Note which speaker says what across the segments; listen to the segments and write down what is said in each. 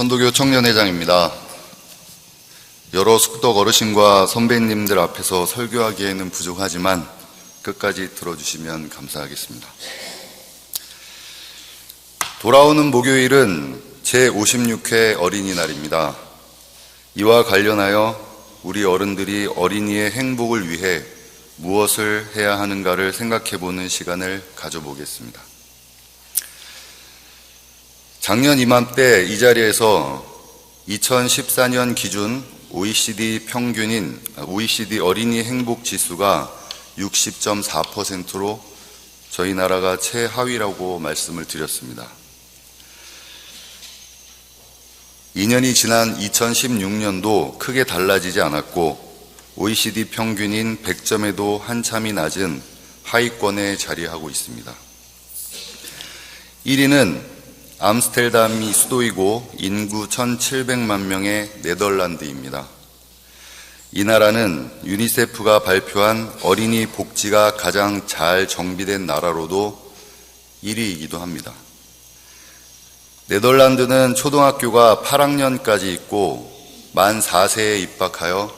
Speaker 1: 선도교 청년회장입니다. 여러 숙덕 어르신과 선배님들 앞에서 설교하기에는 부족하지만 끝까지 들어주시면 감사하겠습니다. 돌아오는 목요일은 제56회 어린이날입니다. 이와 관련하여 우리 어른들이 어린이의 행복을 위해 무엇을 해야 하는가를 생각해보는 시간을 가져보겠습니다. 작년 이맘때 이 자리에서 2014년 기준 OECD 평균인 OECD 어린이 행복 지수가 60.4%로 저희 나라가 최하위라고 말씀을 드렸습니다. 2년이 지난 2016년도 크게 달라지지 않았고 OECD 평균인 100점에도 한참이 낮은 하위권에 자리하고 있습니다. 1위는 암스테르담이 수도이고 인구 1,700만 명의 네덜란드입니다. 이 나라는 유니세프가 발표한 어린이 복지가 가장 잘 정비된 나라로도 1위이기도 합니다. 네덜란드는 초등학교가 8학년까지 있고 만 4세에 입학하여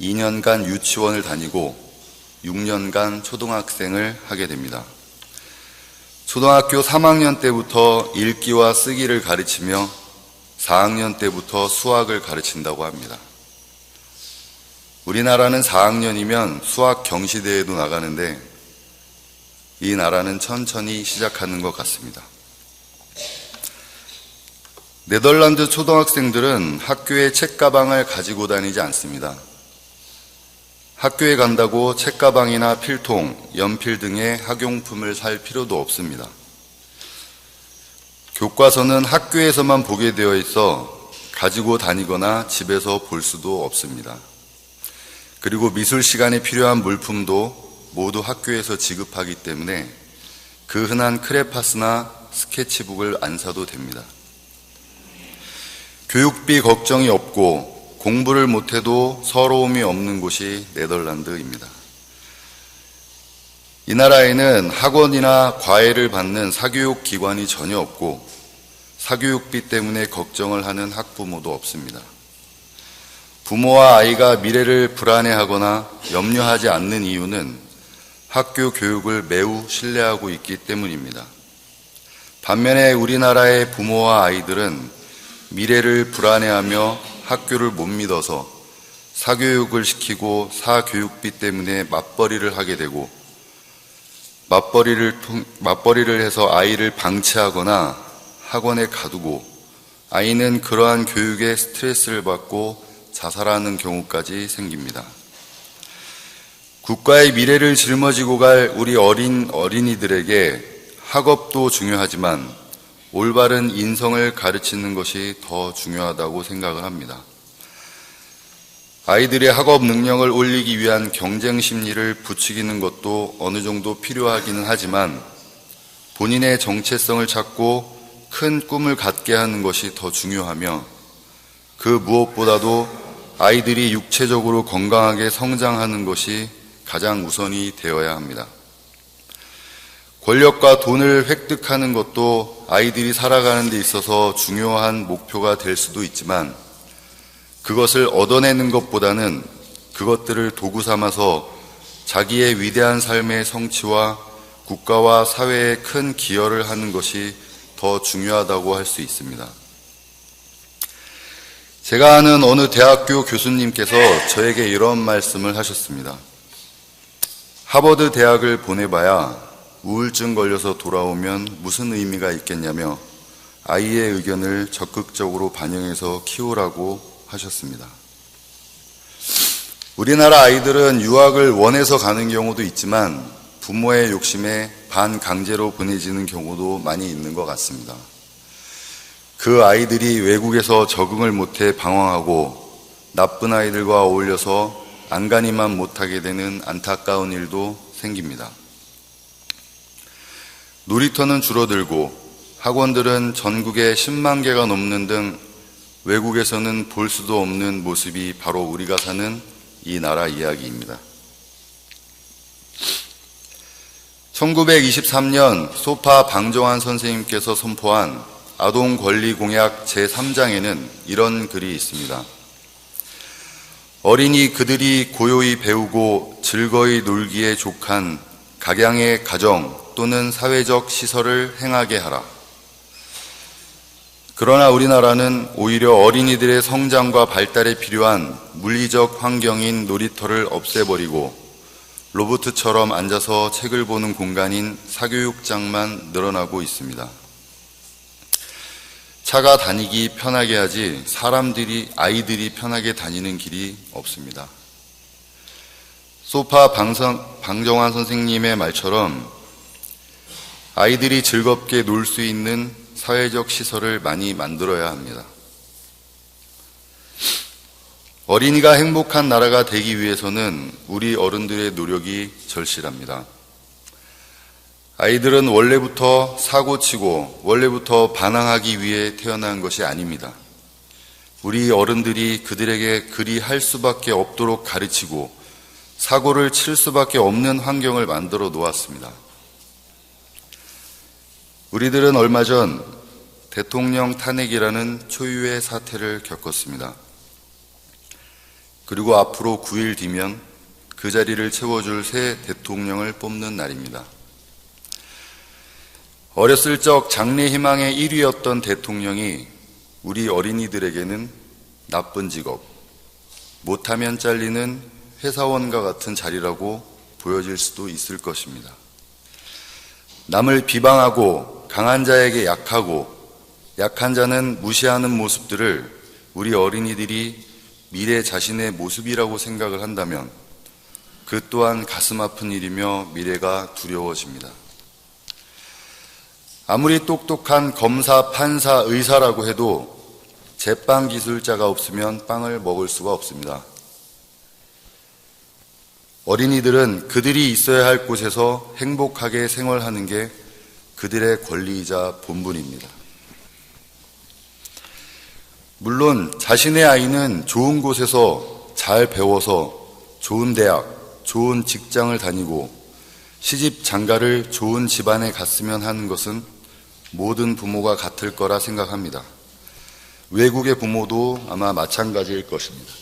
Speaker 1: 2년간 유치원을 다니고 6년간 초등학생을 하게 됩니다. 초등학교 3학년 때부터 읽기와 쓰기를 가르치며 4학년 때부터 수학을 가르친다고 합니다. 우리나라는 4학년이면 수학 경시대회도 나가는데 이 나라는 천천히 시작하는 것 같습니다. 네덜란드 초등학생들은 학교에 책가방을 가지고 다니지 않습니다. 학교에 간다고 책가방이나 필통, 연필 등의 학용품을 살 필요도 없습니다. 교과서는 학교에서만 보게 되어 있어 가지고 다니거나 집에서 볼 수도 없습니다. 그리고 미술 시간에 필요한 물품도 모두 학교에서 지급하기 때문에 그 흔한 크레파스나 스케치북을 안 사도 됩니다. 교육비 걱정이 없고 공부를 못해도 서러움이 없는 곳이 네덜란드입니다. 이 나라에는 학원이나 과외를 받는 사교육 기관이 전혀 없고 사교육비 때문에 걱정을 하는 학부모도 없습니다. 부모와 아이가 미래를 불안해하거나 염려하지 않는 이유는 학교 교육을 매우 신뢰하고 있기 때문입니다. 반면에 우리나라의 부모와 아이들은 미래를 불안해하며 학교를 못 믿어서 사교육을 시키고 사교육비 때문에 맞벌이를 하게 되고 맞벌이를 해서 아이를 방치하거나 학원에 가두고 아이는 그러한 교육에 스트레스를 받고 자살하는 경우까지 생깁니다. 국가의 미래를 짊어지고 갈 우리 어린이들에게 학업도 중요하지만 올바른 인성을 가르치는 것이 더 중요하다고 생각을 합니다. 아이들의 학업 능력을 올리기 위한 경쟁 심리를 부추기는 것도 어느 정도 필요하기는 하지만 본인의 정체성을 찾고 큰 꿈을 갖게 하는 것이 더 중요하며 그 무엇보다도 아이들이 육체적으로 건강하게 성장하는 것이 가장 우선이 되어야 합니다. 권력과 돈을 획득하는 것도 아이들이 살아가는 데 있어서 중요한 목표가 될 수도 있지만 그것을 얻어내는 것보다는 그것들을 도구 삼아서 자기의 위대한 삶의 성취와 국가와 사회에 큰 기여를 하는 것이 더 중요하다고 할 수 있습니다. 제가 아는 어느 대학교 교수님께서 저에게 이런 말씀을 하셨습니다. 하버드 대학을 보내봐야 우울증 걸려서 돌아오면 무슨 의미가 있겠냐며 아이의 의견을 적극적으로 반영해서 키우라고 하셨습니다. 우리나라 아이들은 유학을 원해서 가는 경우도 있지만 부모의 욕심에 반강제로 보내지는 경우도 많이 있는 것 같습니다. 그 아이들이 외국에서 적응을 못해 방황하고 나쁜 아이들과 어울려서 안간힘만 못하게 되는 안타까운 일도 생깁니다. 놀이터는 줄어들고 학원들은 전국에 10만 개가 넘는 등 외국에서는 볼 수도 없는 모습이 바로 우리가 사는 이 나라 이야기입니다. 1923년 소파 방정환 선생님께서 선포한 아동권리공약 제3장에는 이런 글이 있습니다. 어린이 그들이 고요히 배우고 즐거이 놀기에 족한 각양의 가정 또는 사회적 시설을 행하게 하라. 그러나 우리나라는 오히려 어린이들의 성장과 발달에 필요한 물리적 환경인 놀이터를 없애버리고 로봇처럼 앉아서 책을 보는 공간인 사교육장만 늘어나고 있습니다. 차가 다니기 편하게 하지 아이들이 편하게 다니는 길이 없습니다. 소파 방정환 선생님의 말처럼 아이들이 즐겁게 놀 수 있는 사회적 시설을 많이 만들어야 합니다. 어린이가 행복한 나라가 되기 위해서는 우리 어른들의 노력이 절실합니다. 아이들은 원래부터 사고치고 원래부터 반항하기 위해 태어난 것이 아닙니다. 우리 어른들이 그들에게 그리 할 수밖에 없도록 가르치고 사고를 칠 수밖에 없는 환경을 만들어 놓았습니다. 우리들은 얼마 전 대통령 탄핵이라는 초유의 사태를 겪었습니다. 그리고 앞으로 9일 뒤면 그 자리를 채워줄 새 대통령을 뽑는 날입니다. 어렸을 적 장래 희망의 1위였던 대통령이 우리 어린이들에게는 나쁜 직업, 못하면 잘리는 회사원과 같은 자리라고 보여질 수도 있을 것입니다. 남을 비방하고 강한 자에게 약하고 약한 자는 무시하는 모습들을 우리 어린이들이 미래 자신의 모습이라고 생각을 한다면 그 또한 가슴 아픈 일이며 미래가 두려워집니다. 아무리 똑똑한 검사, 판사, 의사라고 해도 제빵 기술자가 없으면 빵을 먹을 수가 없습니다. 어린이들은 그들이 있어야 할 곳에서 행복하게 생활하는 게 그들의 권리이자 본분입니다. 물론 자신의 아이는 좋은 곳에서 잘 배워서 좋은 대학, 좋은 직장을 다니고 시집 장가를 좋은 집안에 갔으면 하는 것은 모든 부모가 같을 거라 생각합니다. 외국의 부모도 아마 마찬가지일 것입니다.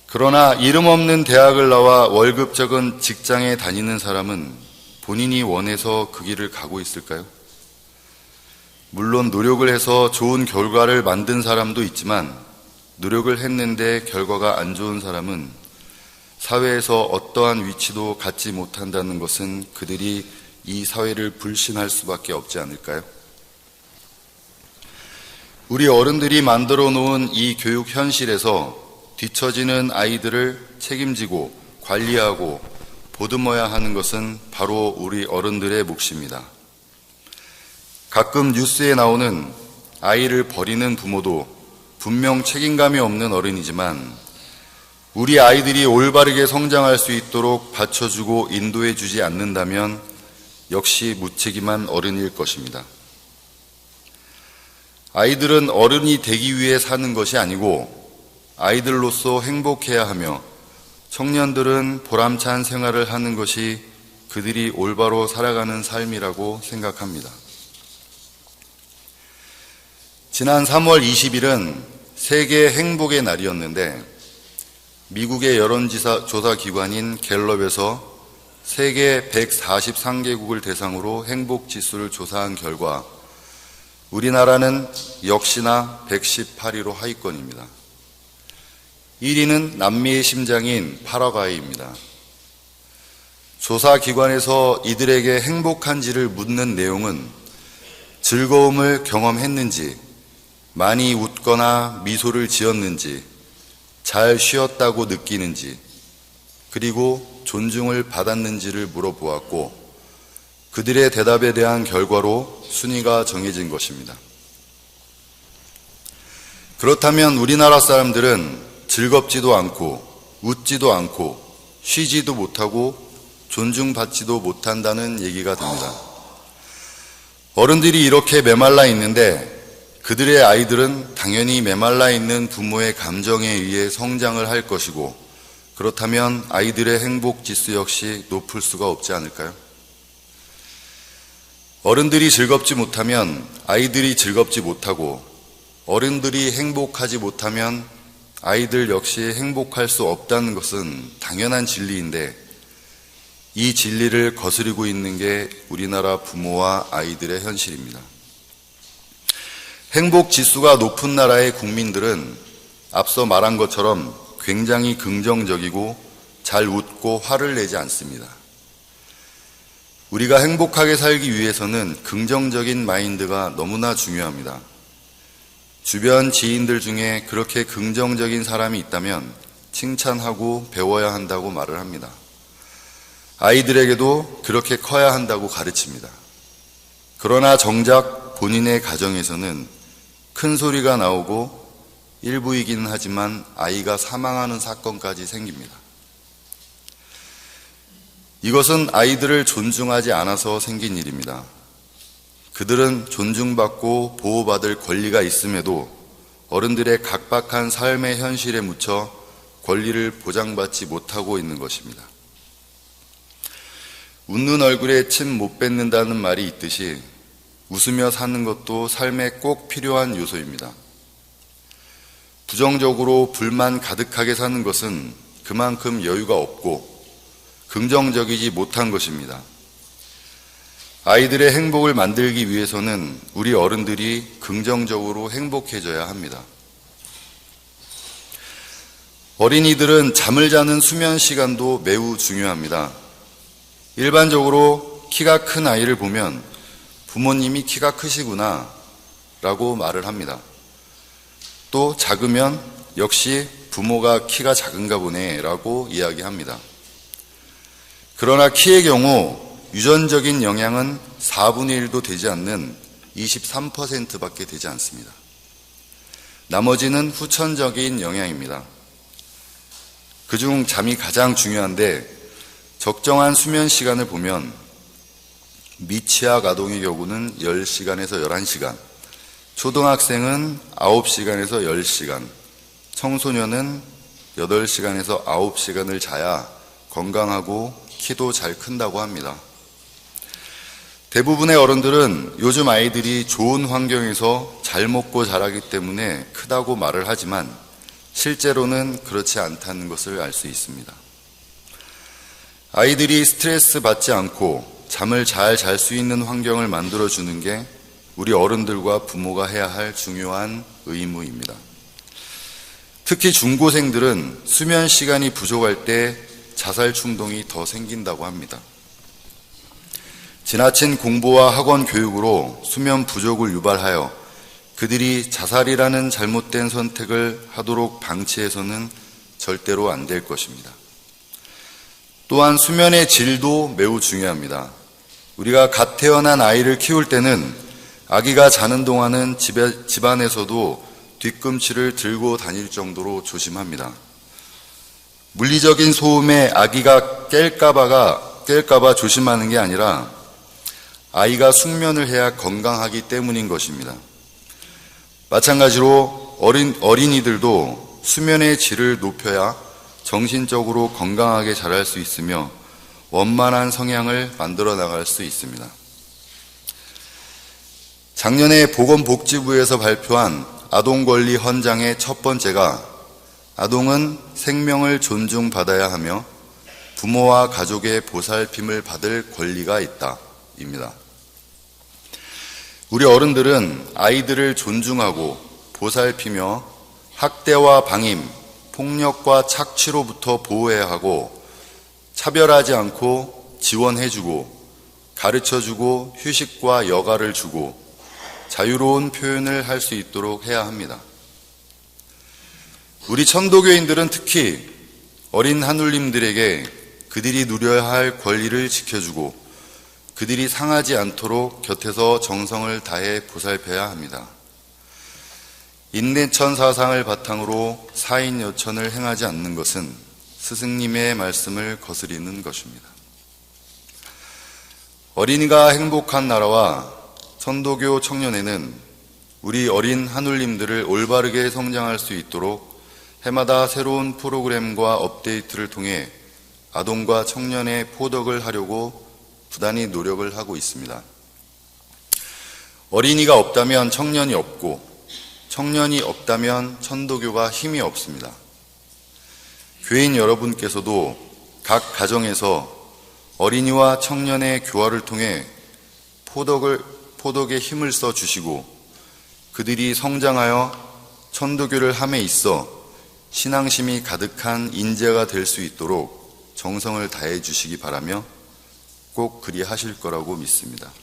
Speaker 1: 그러나 이름 없는 대학을 나와 월급 적은 직장에 다니는 사람은 본인이 원해서 그 길을 가고 있을까요? 물론 노력을 해서 좋은 결과를 만든 사람도 있지만 노력을 했는데 결과가 안 좋은 사람은 사회에서 어떠한 위치도 갖지 못한다는 것은 그들이 이 사회를 불신할 수밖에 없지 않을까요? 우리 어른들이 만들어 놓은 이 교육 현실에서 뒤처지는 아이들을 책임지고 관리하고 보듬어야 하는 것은 바로 우리 어른들의 몫입니다. 가끔 뉴스에 나오는 아이를 버리는 부모도 분명 책임감이 없는 어른이지만 우리 아이들이 올바르게 성장할 수 있도록 받쳐주고 인도해주지 않는다면 역시 무책임한 어른일 것입니다. 아이들은 어른이 되기 위해 사는 것이 아니고 아이들로서 행복해야 하며 청년들은 보람찬 생활을 하는 것이 그들이 올바로 살아가는 삶이라고 생각합니다. 지난 3월 20일은 세계 행복의 날이었는데 미국의 여론조사 기관인 갤럽에서 세계 143개국을 대상으로 행복 지수를 조사한 결과 우리나라는 역시나 118위로 하위권입니다. 1위는 남미의 심장인 파라과이입니다. 조사 기관에서 이들에게 행복한지를 묻는 내용은 즐거움을 경험했는지, 많이 웃거나 미소를 지었는지, 잘 쉬었다고 느끼는지, 그리고 존중을 받았는지를 물어보았고 그들의 대답에 대한 결과로 순위가 정해진 것입니다. 그렇다면 우리나라 사람들은 즐겁지도 않고 웃지도 않고 쉬지도 못하고 존중받지도 못한다는 얘기가 됩니다. 어른들이 이렇게 메말라 있는데 그들의 아이들은 당연히 메말라 있는 부모의 감정에 의해 성장을 할 것이고 그렇다면 아이들의 행복 지수 역시 높을 수가 없지 않을까요? 어른들이 즐겁지 못하면 아이들이 즐겁지 못하고, 어른들이 행복하지 못하면 아이들 역시 행복할 수 없다는 것은 당연한 진리인데, 이 진리를 거스리고 있는 게 우리나라 부모와 아이들의 현실입니다. 행복 지수가 높은 나라의 국민들은 앞서 말한 것처럼 굉장히 긍정적이고 잘 웃고 화를 내지 않습니다. 우리가 행복하게 살기 위해서는 긍정적인 마인드가 너무나 중요합니다. 주변 지인들 중에 그렇게 긍정적인 사람이 있다면 칭찬하고 배워야 한다고 말을 합니다. 아이들에게도 그렇게 커야 한다고 가르칩니다. 그러나 정작 본인의 가정에서는 큰 소리가 나오고 일부이기는 하지만 아이가 사망하는 사건까지 생깁니다. 이것은 아이들을 존중하지 않아서 생긴 일입니다. 그들은 존중받고 보호받을 권리가 있음에도 어른들의 각박한 삶의 현실에 묻혀 권리를 보장받지 못하고 있는 것입니다. 웃는 얼굴에 침 못 뱉는다는 말이 있듯이 웃으며 사는 것도 삶에 꼭 필요한 요소입니다. 부정적으로 불만 가득하게 사는 것은 그만큼 여유가 없고 긍정적이지 못한 것입니다. 아이들의 행복을 만들기 위해서는 우리 어른들이 긍정적으로 행복해져야 합니다. 어린이들은 잠을 자는 수면 시간도 매우 중요합니다. 일반적으로 키가 큰 아이를 보면 부모님이 키가 크시구나 라고 말을 합니다. 또 작으면 역시 부모가 키가 작은가 보네 라고 이야기합니다. 그러나 키의 경우 유전적인 영향은 4분의 1도 되지 않는 23%밖에 되지 않습니다. 나머지는 후천적인 영향입니다. 그중 잠이 가장 중요한데, 적정한 수면 시간을 보면 미취학 아동의 경우는 10시간에서 11시간, 초등학생은 9시간에서 10시간, 청소년은 8시간에서 9시간을 자야 건강하고 키도 잘 큰다고 합니다. 대부분의 어른들은 요즘 아이들이 좋은 환경에서 잘 먹고 자라기 때문에 크다고 말을 하지만 실제로는 그렇지 않다는 것을 알 수 있습니다. 아이들이 스트레스 받지 않고 잠을 잘 잘 수 있는 환경을 만들어주는 게 우리 어른들과 부모가 해야 할 중요한 의무입니다. 특히 중고생들은 수면 시간이 부족할 때 자살 충동이 더 생긴다고 합니다. 지나친 공부와 학원 교육으로 수면 부족을 유발하여 그들이 자살이라는 잘못된 선택을 하도록 방치해서는 절대로 안 될 것입니다. 또한 수면의 질도 매우 중요합니다. 우리가 갓 태어난 아이를 키울 때는 아기가 자는 동안은 집안에서도 뒤꿈치를 들고 다닐 정도로 조심합니다. 물리적인 소음에 아기가 깰까봐 조심하는 게 아니라 아이가 숙면을 해야 건강하기 때문인 것입니다. 마찬가지로 어린이들도 수면의 질을 높여야 정신적으로 건강하게 자랄 수 있으며 원만한 성향을 만들어 나갈 수 있습니다. 작년에 보건복지부에서 발표한 아동권리 헌장의 첫 번째가 아동은 생명을 존중받아야 하며 부모와 가족의 보살핌을 받을 권리가 있다 입니다. 우리 어른들은 아이들을 존중하고 보살피며 학대와 방임, 폭력과 착취로부터 보호해야 하고 차별하지 않고 지원해주고 가르쳐주고 휴식과 여가를 주고 자유로운 표현을 할 수 있도록 해야 합니다. 우리 천도교인들은 특히 어린 한울림들에게 그들이 누려야 할 권리를 지켜주고 그들이 상하지 않도록 곁에서 정성을 다해 보살펴야 합니다. 인내천 사상을 바탕으로 사인 여천을 행하지 않는 것은 스승님의 말씀을 거스리는 것입니다. 어린이가 행복한 나라와 천도교 청년회는 우리 어린 한울림들을 올바르게 성장할 수 있도록 해마다 새로운 프로그램과 업데이트를 통해 아동과 청년의 포덕을 하려고 부단히 노력을 하고 있습니다. 어린이가 없다면 청년이 없고 청년이 없다면 천도교가 힘이 없습니다. 교인 여러분께서도 각 가정에서 어린이와 청년의 교화를 통해 포덕에 힘을 써 주시고 그들이 성장하여 천도교를 함에 있어 신앙심이 가득한 인재가 될 수 있도록 정성을 다해 주시기 바라며 꼭 그리하실 거라고 믿습니다.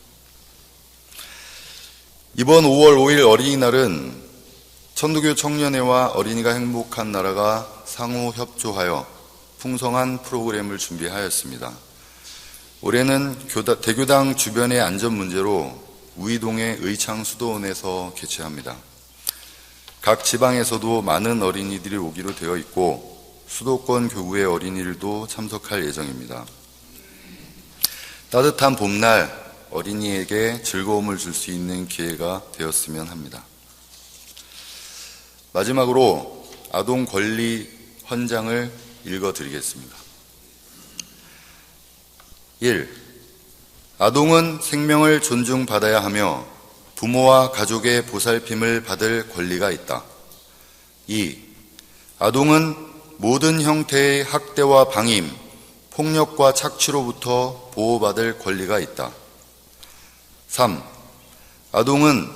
Speaker 1: 이번 5월 5일 어린이날은 천도교 청년회와 어린이가 행복한 나라가 상호 협조하여 풍성한 프로그램을 준비하였습니다. 올해는 대교당 주변의 안전 문제로 우이동의 의창수도원에서 개최합니다. 각 지방에서도 많은 어린이들이 오기로 되어 있고 수도권 교구의 어린이들도 참석할 예정입니다. 따뜻한 봄날 어린이에게 즐거움을 줄 수 있는 기회가 되었으면 합니다. 마지막으로 아동 권리 헌장을 읽어드리겠습니다. 1. 아동은 생명을 존중받아야 하며 부모와 가족의 보살핌을 받을 권리가 있다. 2. 아동은 모든 형태의 학대와 방임, 폭력과 착취로부터 보호받을 권리가 있다. 3. 아동은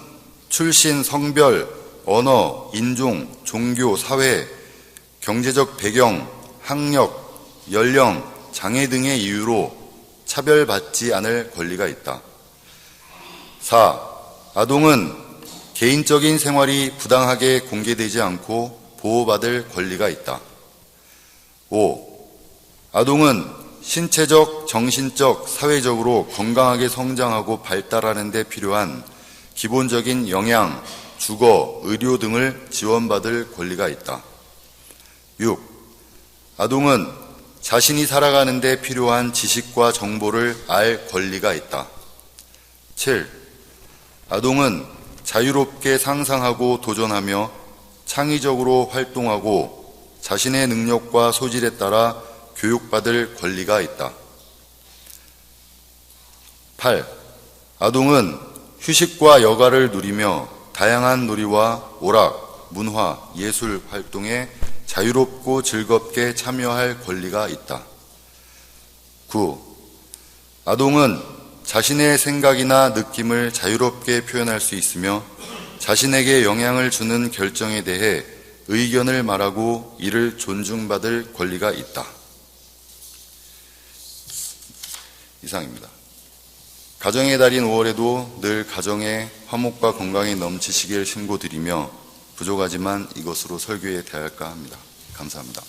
Speaker 1: 출신, 성별, 언어, 인종, 종교, 사회, 경제적 배경, 학력, 연령, 장애 등의 이유로 차별받지 않을 권리가 있다. 4. 아동은 개인적인 생활이 부당하게 공개되지 않고 보호받을 권리가 있다. 5. 아동은 신체적, 정신적, 사회적으로 건강하게 성장하고 발달하는 데 필요한 기본적인 영양, 주거, 의료 등을 지원받을 권리가 있다. 6. 아동은 자신이 살아가는 데 필요한 지식과 정보를 알 권리가 있다. 7. 아동은 자유롭게 상상하고 도전하며 창의적으로 활동하고 자신의 능력과 소질에 따라 교육받을 권리가 있다. 8. 아동은 휴식과 여가를 누리며 다양한 놀이와 오락, 문화, 예술 활동에 자유롭고 즐겁게 참여할 권리가 있다. 9. 아동은 자신의 생각이나 느낌을 자유롭게 표현할 수 있으며 자신에게 영향을 주는 결정에 대해 의견을 말하고 이를 존중받을 권리가 있다. 이상입니다. 가정의 달인 5월에도 늘 가정의 화목과 건강이 넘치시길 신고드리며 부족하지만 이것으로 설교에 대할까 합니다. 감사합니다.